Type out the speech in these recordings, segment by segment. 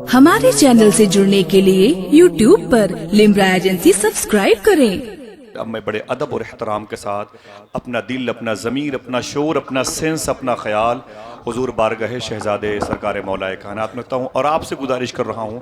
हमारे चैनल से जुड़ने के लिए YouTube पर लिम्रा एजेंसी सब्सक्राइब करें। अब मैं बड़े अदब और एहतराम के साथ अपना दिल, अपना ज़मीर, अपना शोर, अपना सेंस, अपना ख्याल हुजूर बारगाह शहजादे सरकार मौलाए कायनात में रखता हूँ और आपसे गुजारिश कर रहा हूँ,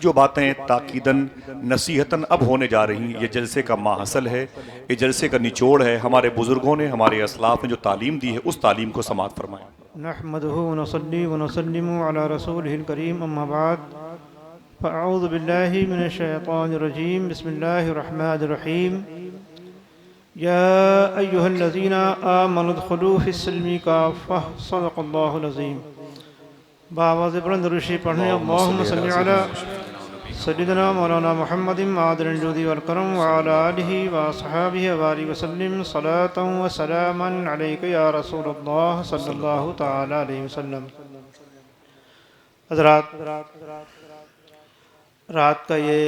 जो बातें ताकीदन नसीहतन अब होने जा रही, ये जलसे का माहसल है, ये जलसे का निचोड़ है। हमारे बुज़ुर्गों ने, हमारे असलाफ ने जो तालीम दी है, उस तालीम को समाअत फरमाएं। नहमदुहु व नसल्ली व नसल्लिमु अला रसूलिहिल करीम, अम्मा बाद, फ़अऊज़ु बिल्लाहि मिनश शैतानिर रजीम, बिस्मिल्लाहिर रहमानिर रहीम। या अय्युहल्लज़ीना आमनु उदख़ुलू फ़िस्सिल्मि काफ़्फ़ह, सदक़ल्लाहुल अज़ीम। बावाज़ बुलंद रुशी पढ़ने अल्लाहुम्मा सल्लि अला सय्यिदिना मौलाना मुहम्मदिन आदिल जुदी वल करम व अला आलिहि व अस्हाबिहि व बारिक वसल्लिम सलातन व सलामन अलैका या रसूलल्लाह सल्लल्लाहु तआला अलैहि वसल्लम। हज़रात, रात का ये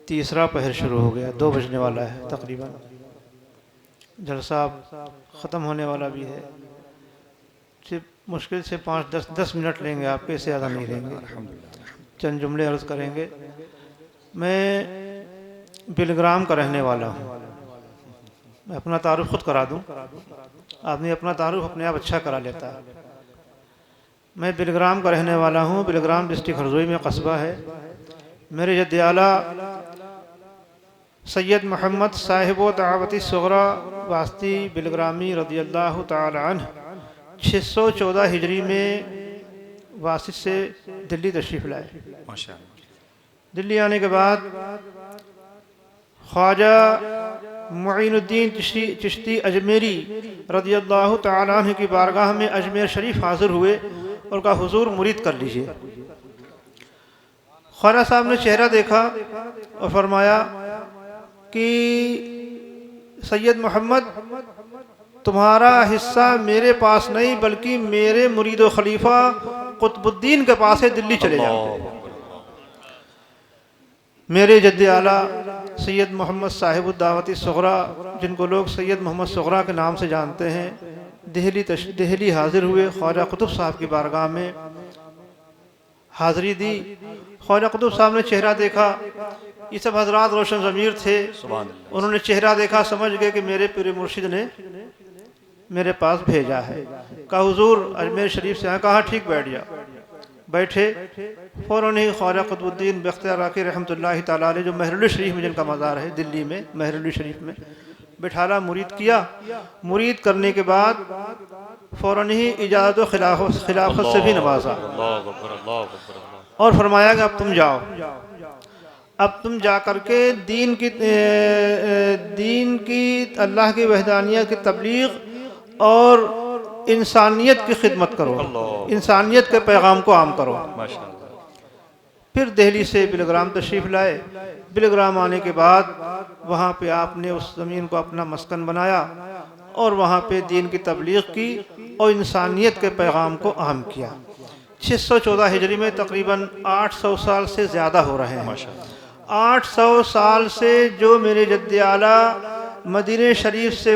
तीसरा पहर शुरू हो गया, 2 बजने वाला है तकरीबन। जलसा ख़त्म होने वाला भी है। सिर्फ मुश्किल से 5-10 मिनट लेंगे आपके, इससे ज़्यादा नहीं लेंगे। चंद जुमले अर्ज़ करेंगे। मैं बिलग्राम का रहने वाला हूँ। मैं अपना तारुफ खुद करा दूँ, आदमी अपना तारुफ अपने आप अच्छा करा लेता है। मैं बिलग्राम का रहने वाला हूँ। बिलग्राम डिस्ट्रिक्ट हरदोई में कस्बा है। मेरे जद्द आला सैयद मोहम्मद साहिब दावती सुगरा वास्ती बिलग्रामी रज़ियल्लाहु ताला अन्हु 614 हिजरी में वासित से दिल्ली तशरीफ़ लाए। दिल्ली आने के बाद ख्वाजा मुईनुद्दीन चिश्ती अजमेरी रज़ियल्लाहु ताला अन्हु की बारगाह में अजमेर शरीफ हाज़िर हुए और कहा, हुजूर मुरीद कर लीजिए। ख्वाजा साहब ने चेहरा देखा और फरमाया कि सैयद मोहम्मद, तुम्हारा हिस्सा मेरे पास नहीं बल्कि मेरे मुरीद व खलीफा कुतुबुद्दीन के पास है, दिल्ली चले जाओ। मेरे जद्द आला सैयद मोहम्मद साहिब दावती सुगरा, जिनको लोग सैयद मोहम्मद सुगरा के नाम से जानते हैं, दिल्ली हाजिर हुए। ख्वाजा कुतुब साहब की बारगाह में हाज़िरी दी। ख्वाजा कुतुब साहब ने चेहरा देखा। ये सब हजरात रोशन ज़मीर थे। उन्होंने चेहरा देखा, समझ गए कि मेरे पीर मुर्शिद ने मेरे पास भेजा है। कहा, हुजूर अजमेर शरीफ से आए। कहा, ठीक, बैठ जा। बैठे। फ़ौरन ही ख्वाजा कुतुबुद्दीन बख्तियार राकी रहमतुल्लाहि तआला अलैह, जो महरुल शरीफ में जिनका मज़ार है दिल्ली में, महरुल शरीफ में बिठाला, मुरीद किया। मुरीद करने के बाद फ़ौरन ही इजाज़त व खिलाफत से भी नवाजा और फरमाया कि अब तुम जाओ। अब तुम जा करके दीन की अल्लाह की वहदानियत की तबलीग और इंसानियत की खिदमत करो, इंसानियत के पैगाम को आम करो। फिर दिल्ली से बिलग्राम तशरीफ़ लाए। बिलग्राम आने के बाद वहाँ पे आपने उस ज़मीन को अपना मस्कन बनाया और वहाँ पे दीन की तबलीग की और इंसानियत के पैगाम को आम किया। 614 हिजरी में तकरीबन 800 साल से ज़्यादा हो रहे हैं। 800 साल से जो मेरे जद्द आला मदीने शरीफ से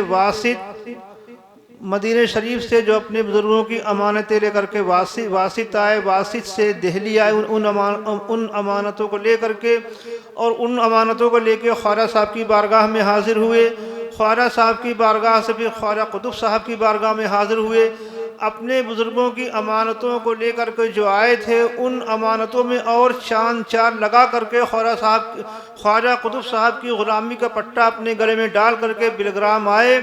मदीने शरीफ से जो अपने बुजुर्गों की अमानतें लेकर के वासित आए, वासित से दिल्ली आए, उन अमानतों को लेकर के और उन अमानतों को लेके ख्वाजा साहब की बारगाह में हाजिर हुए। ख्वाजा साहब की बारगाह से फिर ख्वाजा कुतुब साहब की बारगाह में हाजिर हुए। अपने बुजुर्गों की अमानतों को लेकर के जो आए थे, उन अमानतों में और चांद चार लगा करके ख्वाजा कुतुब साहब की ग़ुलामी का पट्टा अपने गले में डाल करके बिलग्राम आए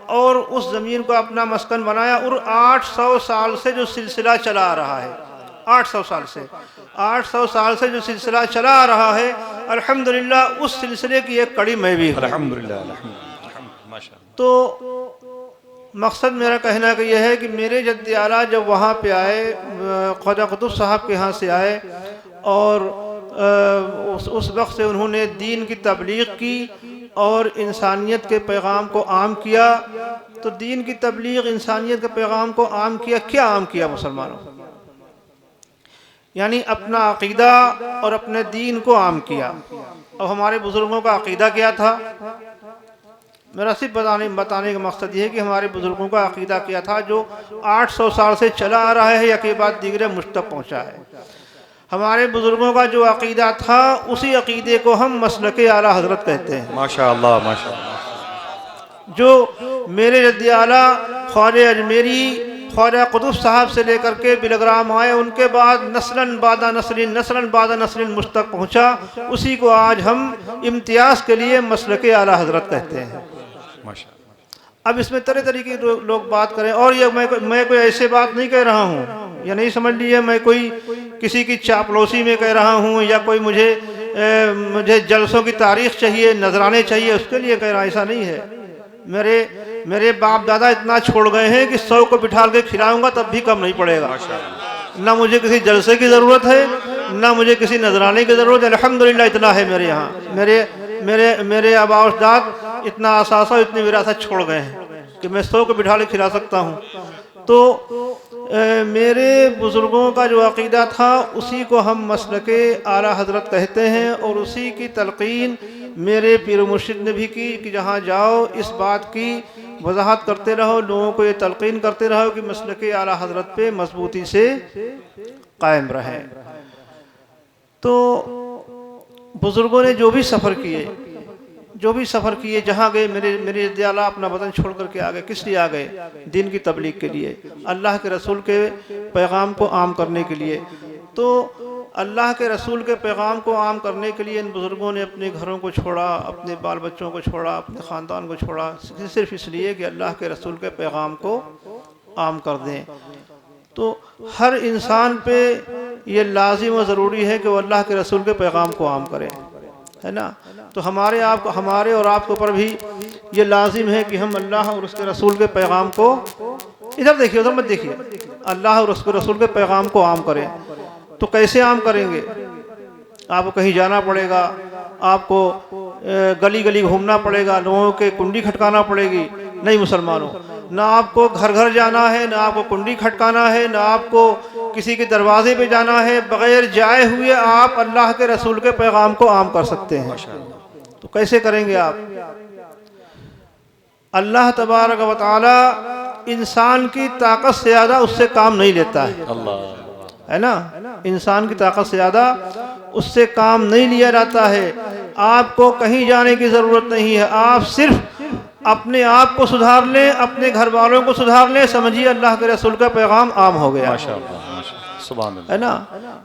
और उस ज़मीन को अपना मस्कन बनाया। और 800 साल से जो सिलसिला चला आ रहा है, 800 साल से जो सिलसिला चला आ रहा है, अल्हम्दुलिल्लाह उस सिलसिले की एक कड़ी मैं भी हूँ। तो मकसद मेरा कहना का यह है कि मेरे जद्द आला जब वहाँ पे आए, ख्वाजा कुतुब साहब के यहाँ से आए और उस वक्त से उन्होंने दीन की तबलीग की और इंसानियत के पैगाम को आम किया। तो दीन की तबलीग, इंसानियत के पैगाम को आम किया। क्या आम किया मुसलमानों? यानी अपना अकीदा और अपने दीन को आम किया। अब हमारे बुजुर्गों का अकीदा क्या था? मेरा सिर्फ बताने का मकसद ये है कि हमारे बुज़ुर्गों का अक़ीदा क्या था जो 800 साल से चला आ रहा है, या के बाद दीगरे मुझ तक पहुँचा है। हमारे बुज़ुर्गों का जो अक़ीदा था उसी अक़ीदे को हम मसलक आला हज़रत कहते हैं। माशाअल्लाह माशाअल्लाह। जो मेरे जद्दी आला ख्वाजा अजमेरी, ख्वाजा कुतुब साहब से लेकर के बिलग्राम आए, उनके बाद नस्लन बादा नस्लिन मुझ तक पहुँचा, उसी को आज हम इम्तियाज़ के लिए मसलक आला हज़रत कहते हैं। अब इसमें तरह तरह के लोग बात करें, और ये मैं कोई ऐसे बात नहीं कह रहा हूँ, या नहीं समझ लीजिए मैं कोई किसी की चापलूसी में कह रहा हूँ, या कोई मुझे जलसों की तारीख चाहिए, नजराने चाहिए, उसके लिए कह रहा, ऐसा नहीं है। मेरे बाप दादा इतना छोड़ गए हैं कि 100 को बिठा के खिलाऊंगा तब भी कम नहीं पड़ेगा। ना मुझे किसी जलसे की ज़रूरत है, ना मुझे किसी नजराने की ज़रूरत है। अल्हम्दुलिल्लाह इतना है मेरे यहाँ। मेरे आबा अजदाद इतना असासा, इतनी विरासत छोड़ गए हैं कि मैं 100 को बिठा के खिला सकता हूँ। तो मेरे बुज़ुर्गों का जो अक़ीदा था उसी को हम मसलके आला हज़रत कहते हैं, और उसी की तलक़ीन मेरे पीर मुर्शिद ने भी की कि जहाँ जाओ इस बात की वजाहत करते रहो, लोगों को ये तलक़ीन करते रहो कि मसलके आला हज़रत पे मजबूती से कायम रहें। तो बुज़ुर्गों ने जो भी सफ़र किए, जहाँ गए, मेरे दयाला अपना वतन छोड़ करके आ गए। किस लिए आ गए? दीन की तबलीग के लिए, अल्लाह के रसूल के पैगाम को आम करने के लिए। तो अल्लाह के रसूल के पैगाम को आम करने के लिए इन बुज़ुर्गों ने अपने घरों को छोड़ा, अपने बाल बच्चों को छोड़ा, अपने ख़ानदान को छोड़ा, सिर्फ इसलिए कि अल्लाह के रसूल के पैगाम को आम कर दें। तो हर इंसान पे ये लाजिम व ज़रूरी है कि वो अल्लाह के रसूल के पैगाम को आम करे, है ना। तो हमारे और आपके ऊपर भी ये लाजिम है कि हम अल्लाह और उसके रसूल के पैगाम को, इधर देखिए उधर मत देखिए, अल्लाह और उसके रसूल के पैगाम को आम करें। तो कैसे आम करेंगे? आपको कहीं जाना पड़ेगा, आपको गली गली घूमना पड़ेगा, लोगों के कुंडी खटकाना पड़ेगी। नहीं मुसलमानों, ना आपको घर घर जाना है, ना आपको कुंडी खटकाना है, ना आपको किसी के दरवाजे पे जाना है। बगैर जाए हुए आप अल्लाह के रसूल के पैगाम को आम कर सकते हैं। तो कैसे करेंगे आप? अल्लाह तबारक व तआला इंसान की ताकत से ज़्यादा उससे काम नहीं लेता है ना। इंसान की ताकत से ज़्यादा उससे काम नहीं लिया जाता है। आपको कहीं जाने की ज़रूरत नहीं है, आप सिर्फ अपने आप को सुधार लें, अपने घर वालों को सुधार लें, समझिए अल्लाह के रसूल का पैगाम आम हो गया, है ना।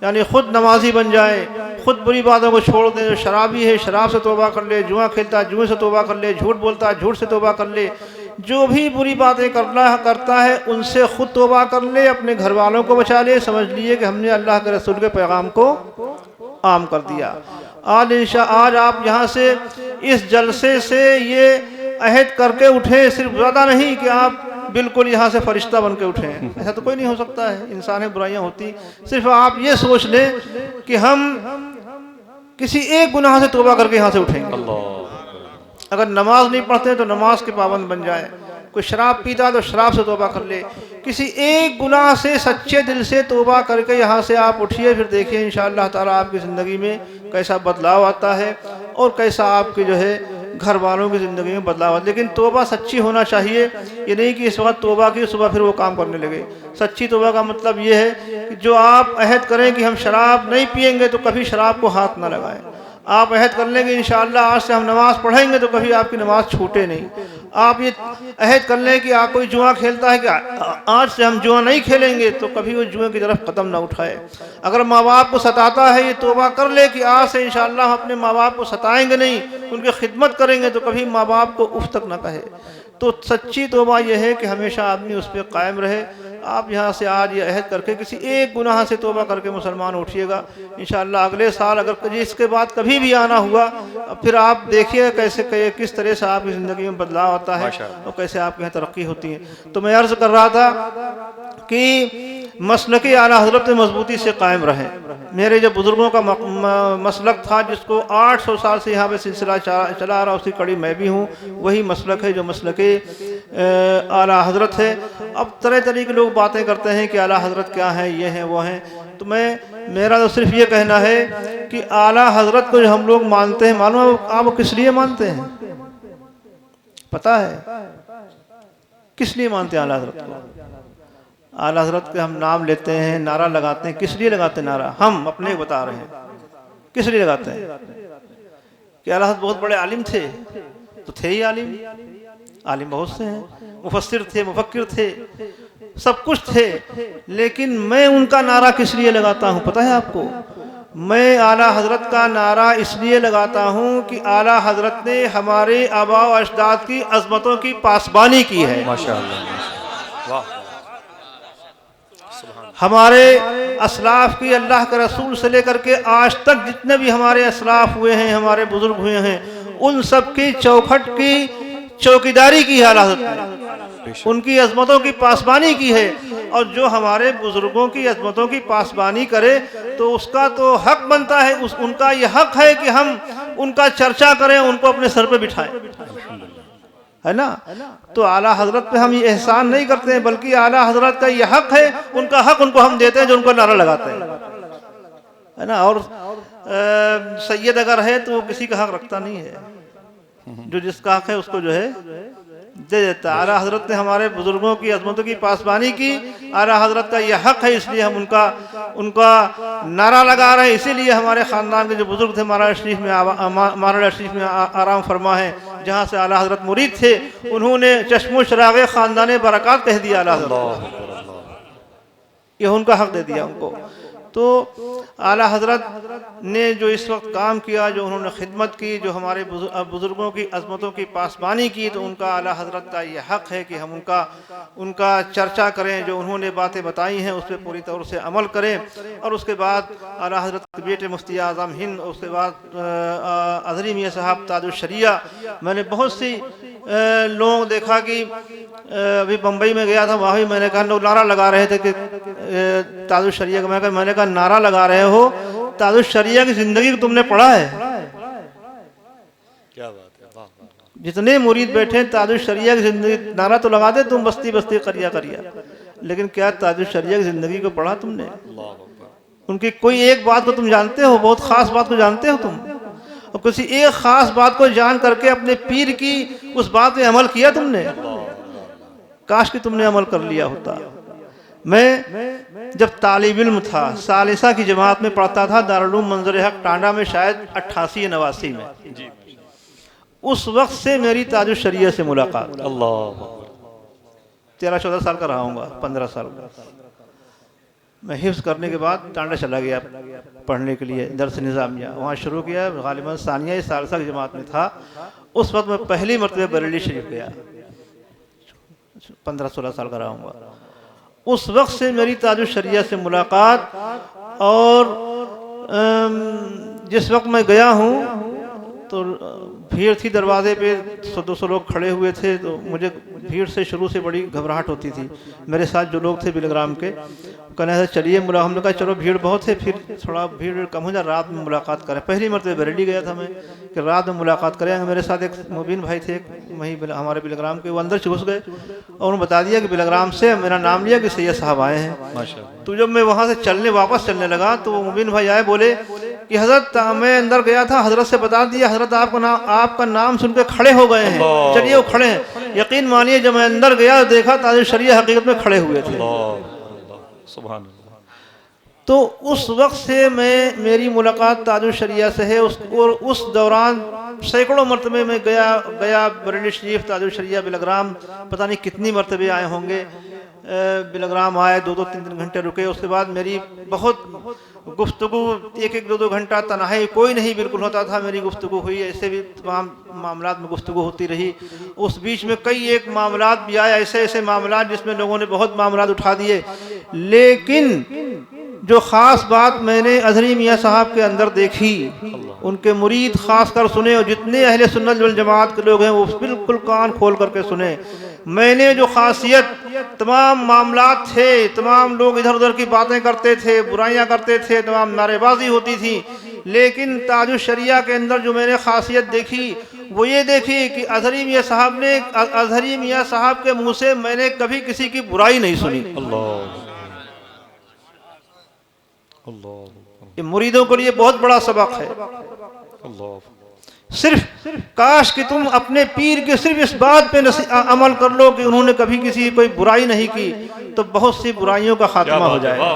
यानी खुद नमाजी बन जाए, खुद बुरी बातों को छोड़ दें। जो शराबी है शराब से तौबा कर ले, जुआ खेलता है जुए से तौबा कर ले, झूठ बोलता है झूठ से तौबा कर ले, जो भी बुरी बातें करता है उनसे खुद तौबा कर ले, अपने घर वालों को बचा ले। समझ लिए कि हमने अल्लाह के रसूल के पैगाम को आम कर दिया। आज आप यहाँ से इस जलसे से ये अहद करके उठे, सिर्फ ज़्यादा नहीं कि आप बिल्कुल यहाँ से फरिश्ता बन के उठे, ऐसा तो कोई नहीं हो सकता है। इंसान में बुराइयाँ होती, सिर्फ आप ये सोच लें कि हम किसी एक गुनाह से तौबा करके यहाँ से उठेंगे। अगर नमाज नहीं पढ़ते तो नमाज के पाबंद बन जाए, कोई शराब पीता तो शराब से तौबा कर ले, किसी एक गुनाह से सच्चे दिल से तौबा करके यहाँ से आप उठिए। फिर देखिए इंशाअल्लाह ताला आपकी ज़िंदगी में कैसा बदलाव आता है और कैसा आपके जो है घर वालों की ज़िंदगी में बदलाव। लेकिन तौबा सच्ची होना चाहिए, ये नहीं कि इस वक्त तौबा की सुबह फिर वो काम करने लगे। सच्ची तौबा का मतलब ये है कि जो आप अहद करें कि हम शराब नहीं पिएंगे तो कभी शराब को हाथ ना लगाएं। आप अहद कर लेंगे इंशाअल्लाह आज से हम नमाज़ पढ़ेंगे तो कभी आपकी नमाज़ छूटे नहीं। आप ये अहद कर लें कि आप कोई जुआ खेलता है कि आज से हम जुआ नहीं खेलेंगे तो कभी वो जुए की तरफ कदम ना उठाए। अगर माँ बाप को सताता है, ये तौबा कर ले कि आज से इंशाअल्लाह हम अपने माँ बाप को सताएंगे नहीं, उनकी खिदमत करेंगे तो कभी माँ बाप को उफ तक ना कहे। तो सच्ची तौबा यह है कि हमेशा आदमी उस पर कायम रहे। आप यहाँ से आज ये अहद करके किसी एक गुनाह से तौबा करके मुसलमान उठिएगा। इंशाअल्लाह अगले साल अगर इसके बाद कभी भी आना हुआ फिर आप देखिए कैसे किस तरह से आपकी ज़िंदगी में बदलाव आता है और कैसे आपके यहाँ तरक्की होती है। तो मैं अर्ज़ कर रहा था कि मसलक आला हज़रत मजबूती से कायम रहें। मेरे जो बुज़ुर्गों का मसलक था जिसको 800 साल से यहाँ पे सिलसिला चला आ रहा, उसकी कड़ी मैं भी हूँ। वही मसलक है जो मसलक आला हज़रत है। अब तरह तरह के लोग बातें करते हैं कि आला हज़रत क्या है, ये हैं वो हैं। तो मेरा तो सिर्फ ये कहना है कि आला हज़रत को जो हम लोग मानते हैं, मालूम आप किस लिए मानते हैं? पता है किस लिए मानते हैं आला हजरत को? आला हजरत के हम नाम लेते हैं, नारा लगाते हैं, किस लिए लगाते हैं नारा? हम अपने बता रहे हैं किस लिए लगाते हैं। कि आला हजरत बहुत बड़े आलिम थे, तो थे ही आलिम, आलिम बहुत से हैं, मुफस्सिर थे, मुफक्किर थे, सब कुछ थे, लेकिन मैं उनका नारा किस लिए लगाता हूँ पता है आपको? मैं आला हजरत का नारा इसलिए लगाता हूँ कि आला हजरत ने हमारे आबा व अजदाद की अजमतों की पासबानी की है। माशाअल्लाह, वाह, हमारे असलाफ की, अल्लाह के रसूल से लेकर के आज तक जितने भी हमारे असलाफ हुए हैं, हमारे बुजुर्ग हुए हैं, उन सब की चौखट की चौकीदारी की है आला हजरत ने, उनकी अजमतों की पासबानी की है। और जो हमारे बुजुर्गों की अजमतों की पासबानी करे तो उसका तो हक बनता है, उनका यह हक है कि हम उनका चर्चा करें, उनको अपने सर पे बिठाएं, है ना। तो आला हजरत पे हम ये एहसान नहीं करते हैं, बल्कि आला हजरत का यह हक है, उनका हक उनको हम देते हैं जो उनको नारा लगाते हैं, है ना। और सैयद अगर है तो किसी का हक रखता नहीं है, जो जिसका हक है उसको जो है दे देता है। आला हजरत ने हमारे बुजुर्गों की अजमतों की पासबानी की, आला हजरत का यह हक है, इसलिए हम उनका नारा लगा रहे हैं। इसीलिए हमारे ख़ानदान के जो बुजुर्ग थे माराड़ा शरीफ में आराम फरमा है, जहाँ से आला हजरत मुरीद थे, उन्होंने चश्मो शरागे ख़ानदान बरक़ात कह दिया आला हजरत, यह उनका हक दे दिया उनको। तो आला हजरत ने जो इस वक्त काम किया, जो उन्होंने खिदमत की, जो हमारे बुजुर्गों की अजमतों की पासबानी की, तो उनका आला हजरत का ये हक है कि हम उनका चर्चा करें, जो उन्होंने बातें बताई हैं उस पर पूरी तौर से अमल करें। और उसके बाद आला हजरत के बेटे मुफ्ती आज़म हिंद, उसके बाद अज़हरी मियाँ साहब ताजुश शरिया, मैंने बहुत सी लोग देखा कि अभी बम्बई में गया था, वहाँ भी मैंने कहा लोग नारा लगा रहे थे कि ताजुश शरिया का, मैंने कहा नारा लगा रहे हो, ताजुश शरिया की जिंदगी को तुमने पढ़ा है? क्या बात है, वाह, जितने मुरीद बैठे हैं ताजुश शरिया की जिंदगी, नारा तो लगा दे तुम बस्ती बस्ती करिया करिया, लेकिन क्या ताजुश शरिया की जिंदगी को पढ़ा तुमने? उनकी कोई एक बात को तुम जानते हो, बहुत खास बात को जानते हो तुम, और किसी एक खास बात को जान करके अपने पीर की उस बात पे अमल किया तुमने? काश कि तुमने अमल कर लिया होता। मैं जब तालिब इल्म था, सालिसा की जमात में पढ़ता था, दारुल उलूम मंजर हक टांडा में, शायद 88 या 89 में, उस वक्त से मेरी ताजुश शरिया से मुलाकात, अल्लाह, 13-14 साल का रहा हूँगा, 15 साल का। मैं हिफ्ज़ करने के बाद टांडा चला गया पढ़ने के लिए, दर्स निज़ामिया वहाँ शुरू किया, गालिबन सानिया सालसा की जमात में था। उस वक्त मैं पहली मरतबा बरेली शरीफ गया, 15-16 साल का रहा हूँगा। उस वक्त से मेरी ताजुश शरिया से मुलाकात, और जिस वक्त मैं गया हूँ तो भीड़ थी दरवाजे पे, 100-200 लोग खड़े हुए थे, तो मुझे भीड़ से शुरू से बड़ी घबराहट होती थी। मेरे साथ जो लोग थे बिलग्राम के, कहने से चलिए हमने कहा चलो भीड़ बहुत है, फिर थोड़ा भीड़ कम हो जाए, रात में मुलाकात करें। पहली मरतबा बरेली गया था मैं कि रात में मुलाकात करेंगे। मेरे साथ एक मुबीन भाई थे वहीं हमारे बिलग्राम के, वो अंदर से घुस गए और उन्होंने बता दिया कि बिलग्राम से मेरा नाम लिया कि सैयद साहब आए हैं। तो जब मैं वहाँ से वापस चलने लगा तो वो मुबीन भाई आए, बोले कि हजरत मैं अंदर गया था, हजरत से बता दिया, हजरत आपका नाम सुन के खड़े हो गए हैं, चलिए वो खड़े हैं। यकीन मानिए जब मैं अंदर गया देखा ताजुश शरिया हकीकत में खड़े हुए थे। सुभान अल्लाह। तो उस वक्त से मेरी मुलाकात ताजुश शरिया से है। उस दौरान सैकड़ों मरतबे में गया बरेली शरीफ, ताजुश शरिया, बिलग्राम, पता नहीं कितनी मरतबे आए होंगे। बिलग्राम आए, 2-3 घंटे रुके। उसके बाद मेरी बहुत गुफ्तगू, 1-2 घंटा तन्हाई कोई नहीं बिल्कुल होता था, मेरी गुफ्तगू हुई। ऐसे भी तमाम मामलात में गुफ्तगू होती रही। उस बीच में कई एक मामलात भी आए, ऐसे मामलात जिसमें लोगों ने बहुत मामलात उठा दिए। लेकिन जो ख़ास बात मैंने अज़हरी मियाँ साहब के अंदर देखी, उनके मुरीद ख़ास कर सुने, और जितने अहले सुन्नत वल जमात के लोग हैं वो बिल्कुल कान खोल करके सुने। मैंने जो खासियत, तमाम मामलात थे, तमाम लोग इधर उधर की बातें करते थे, बुराइयां करते थे, तमाम नारेबाजी होती थी, लेकिन ताजुश शरिया के अंदर जो मैंने खासियत देखी वो ये देखी कि अज़हरी मियाँ साहब के मुँह से मैंने कभी किसी की बुराई नहीं सुनी। ये मुरीदों के लिए बहुत बड़ा सबक है। सिर्फ काश कि तुम अपने पीर के सिर्फ इस बात पे अमल कर लो कि उन्होंने कभी किसी की कोई बुराई नहीं की, तो बहुत सी बुराइयों का खात्मा हो जाएगा।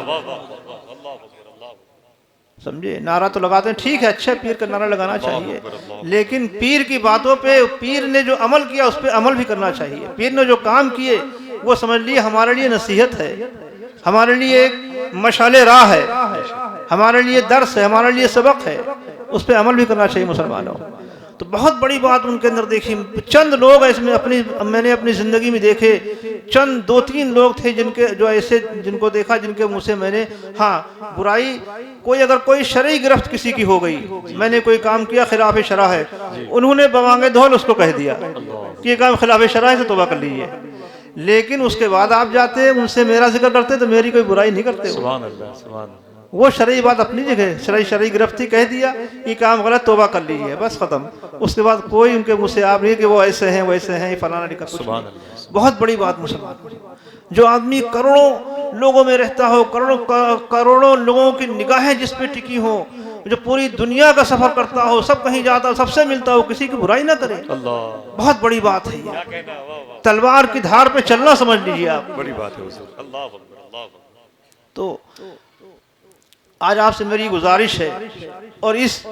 समझे, नारा तो लगाते हैं, ठीक है, अच्छा पीर का नारा लगाना चाहिए, लेकिन पीर की बातों पे, पीर ने जो अमल किया उस पर अमल भी करना चाहिए। पीर ने जो काम किए वो समझ लिए हमारे लिए नसीहत है, हमारे लिए एक मशाले राह है, हमारे लिए दर्स है, हमारे लिए सबक है, उस पर अमल भी करना चाहिए मुसलमानों। तो बहुत बड़ी बात उनके अंदर देखी। चंद लोग इसमें मैंने अपनी ज़िंदगी में देखे, चंद 2-3 लोग थे जिनके जो ऐसे जिनको देखा जिनके मुंह से मैंने, हाँ बुराई कोई अगर कोई शरई गिरफ्त किसी की हो गई, मैंने कोई काम किया खिलाफ शरा है, उन्होंने बवांगे धौल उसको कह दिया कि ये काम खिलाफ शरा है तो तौबा कर लीजिए, लेकिन उसके बाद आप जाते उनसे मेरा जिक्र करते तो मेरी कोई बुराई नहीं करते। सुभान अल्लाह, सुभान अल्लाह। वो शरई बात अपनी जगह, शरई गिरफ्ती कह दिया, ये काम गलत, तौबा कर लीजिए, बस खत्म। उसके बाद कोई उनके मुँह से आप नहीं कि वो ऐसे हैं वैसे हैं, फलाना लिखा, कुछ नहीं। बहुत बड़ी बात मुसलमान, जो आदमी करोड़ों लोगों में रहता हो, करोड़ों लोगों की निगाहें जिस पे टिकी हो, जो पूरी दुनिया का सफर करता हो, सब कहीं जाता हो, सबसे मिलता हो, किसी की बुराई ना करे, बहुत बड़ी बात है ये। तलवार की धार पे चलना समझ लीजिए आप, बड़ी बात है हुजूर। तो आज आपसे मेरी गुजारिश है, और इस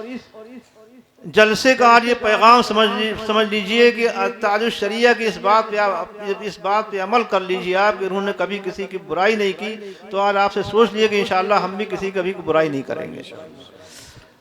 जलसे का आज ये पैगाम समझ लीजिए कि ताजुश शरिया की इस बात पे अमल कर लीजिए आप कि उन्होंने कभी किसी की बुराई नहीं की, तो आज आपसे सोच लिए कि इंशाअल्लाह हम भी किसी कभी बुराई नहीं करेंगे।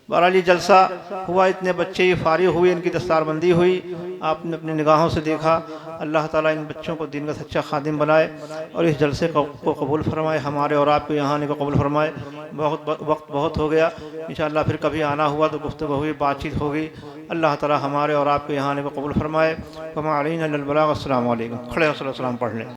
बहरहाल ये जलसा हुआ, इतने बच्चे ये फारिग हुए, इनकी दस्तारबंदी हुई, आपने अपनी निगाहों से देखा। अल्लाह ताला इन बच्चों को दीन का सच्चा खादिम बनाए और इस जलसे को कबूल फरमाए, हमारे और आपके यहाँ आने को कबूल फरमाए। वक्त बहुत हो गया, इंशाअल्लाह फिर कभी आना हुआ तो गुफ्तगू हुई, बातचीत होगी। अल्लाह ताला हमारे और आपके यहाँ आने को कबूल फरमाए। अस्सलाम वालेकुम, खड़े सलाम पढ़ लें।